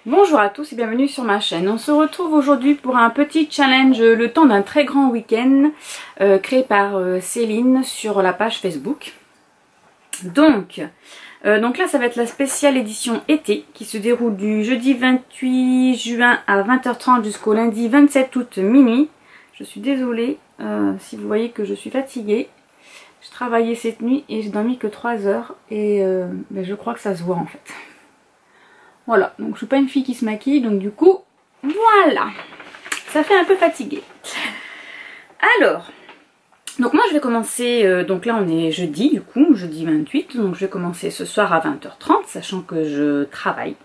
Bonjour à tous et bienvenue sur ma chaîne. On se retrouve aujourd'hui pour un petit challenge le temps d'un très grand week-end créé par Céline sur la page Facebook. Donc là ça va être la spéciale édition été qui se déroule du jeudi 28 juin à 20h30 jusqu'au lundi 27 août minuit. Je suis désolée si vous voyez que je suis fatiguée. Je travaillais cette nuit et j'ai dormi que 3 heures et je crois que ça se voit en fait. Voilà, donc je suis pas une fille qui se maquille, donc du coup, voilà, ça fait un peu fatigué. Alors, donc moi je vais commencer, donc là on est jeudi du coup, jeudi 28, donc je vais commencer ce soir à 20h30, sachant que je travaille.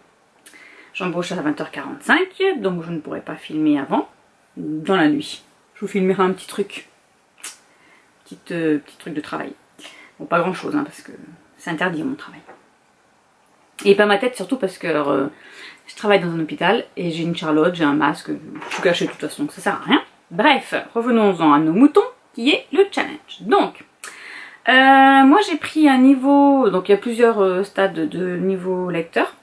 J'embauche à 20h45, donc je ne pourrai pas filmer avant, dans la nuit. Je vous filmerai un petit truc, petit truc de travail. Bon, pas grand chose, hein, parce que c'est interdit mon travail. Et pas ma tête surtout parce que je travaille dans un hôpital et j'ai une charlotte, j'ai un masque, je suis cachée de toute façon, donc ça sert à rien. Bref, revenons-en à nos moutons qui est le challenge. Donc, moi j'ai pris un niveau, donc il y a plusieurs stades de niveau lecteur.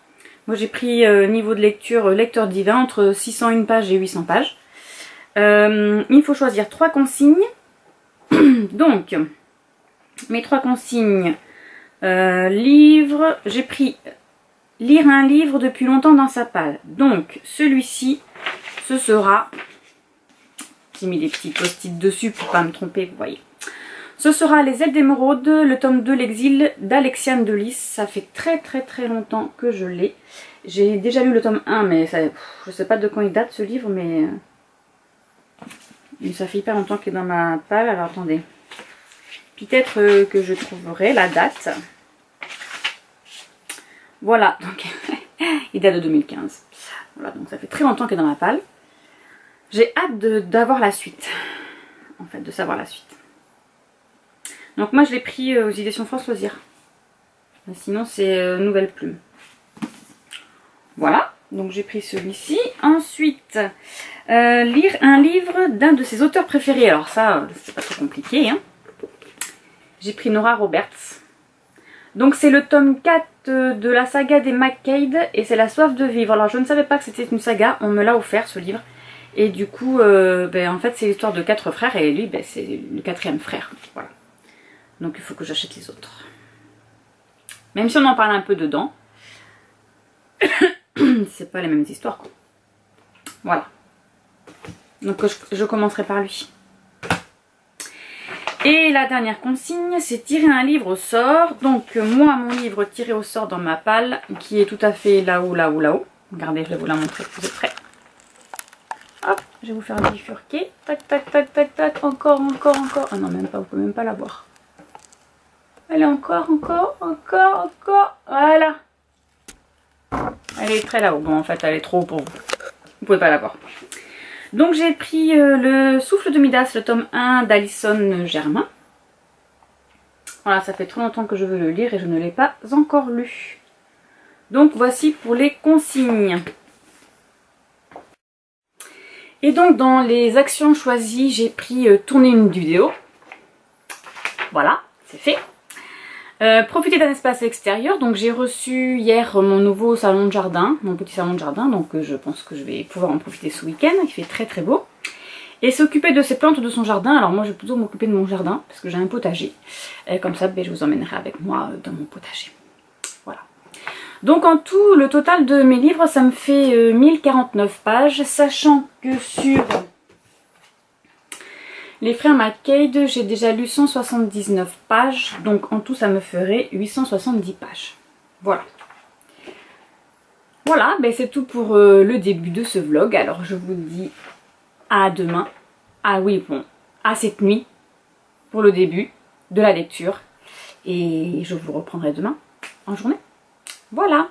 Moi j'ai pris niveau de lecture lecteur divin entre 601 pages et 800 pages. Il faut choisir 3 consignes. Donc, mes 3 consignes, livre, j'ai pris lire un livre depuis longtemps dans sa palle. Donc celui-ci, ce sera, j'ai mis des petits post-it dessus pour pas me tromper, vous voyez. Ce sera Les ailes d'émeraude, le tome 2, l'exil d'Alexiane de Lys. Ça fait très longtemps que je l'ai. J'ai déjà lu le tome 1, mais ça, je sais pas de quand il date ce livre, mais ça fait hyper longtemps qu'il est dans ma palle. Alors attendez, peut-être que je trouverai la date. Voilà, donc il date de 2015. Voilà, donc ça fait très longtemps qu'il est dans ma palle. J'ai hâte d'avoir la suite. En fait, de savoir la suite. Donc moi je l'ai pris aux éditions France Loisirs. Sinon c'est Nouvelle Plume. Voilà, donc j'ai pris celui-ci. Ensuite, lire un livre d'un de ses auteurs préférés. Alors ça, c'est pas trop compliqué, hein. J'ai pris Nora Roberts. Donc c'est le tome 4 de la saga des McCabe et c'est La soif de vivre. Alors je ne savais pas que c'était une saga, on me l'a offert ce livre. Et du coup, en fait c'est l'histoire de 4 frères et lui c'est le 4e frère. Voilà. Donc il faut que j'achète les autres. Même si on en parle un peu dedans, c'est pas les mêmes histoires quoi. Voilà. Donc je commencerai par lui. Et la dernière consigne, c'est tirer un livre au sort. Donc moi, mon livre tiré au sort dans ma palle, qui est tout à fait là-haut. Regardez, je vais vous la montrer, vous êtes prêts? Hop, je vais vous faire bifurquer. Tac, encore. Ah non, même pas, vous pouvez même pas la voir. Allez, encore. Voilà. Elle est très là-haut. Bon, en fait, elle est trop haut pour vous. Vous pouvez pas la voir. Donc j'ai pris le Souffle de Midas, le tome 1 d'Alison Germain. Voilà, ça fait trop longtemps que je veux le lire et je ne l'ai pas encore lu. Donc voici pour les consignes. Et donc dans les actions choisies, j'ai pris tourner une vidéo. Voilà, c'est fait. Profiter d'un espace extérieur, donc j'ai reçu hier mon nouveau salon de jardin, mon petit salon de jardin, donc je pense que je vais pouvoir en profiter ce week-end, il fait très beau. Et s'occuper de ses plantes de son jardin, alors moi je vais plutôt m'occuper de mon jardin, parce que j'ai un potager, et comme ça je vous emmènerai avec moi dans mon potager. Voilà. Donc en tout, le total de mes livres, ça me fait 1049 pages, sachant que sur les frères McCabe, j'ai déjà lu 179 pages, donc en tout ça me ferait 870 pages. Voilà. Voilà, c'est tout pour le début de ce vlog. Alors je vous dis à demain. Ah oui, bon, à cette nuit pour le début de la lecture. Et je vous reprendrai demain en journée. Voilà.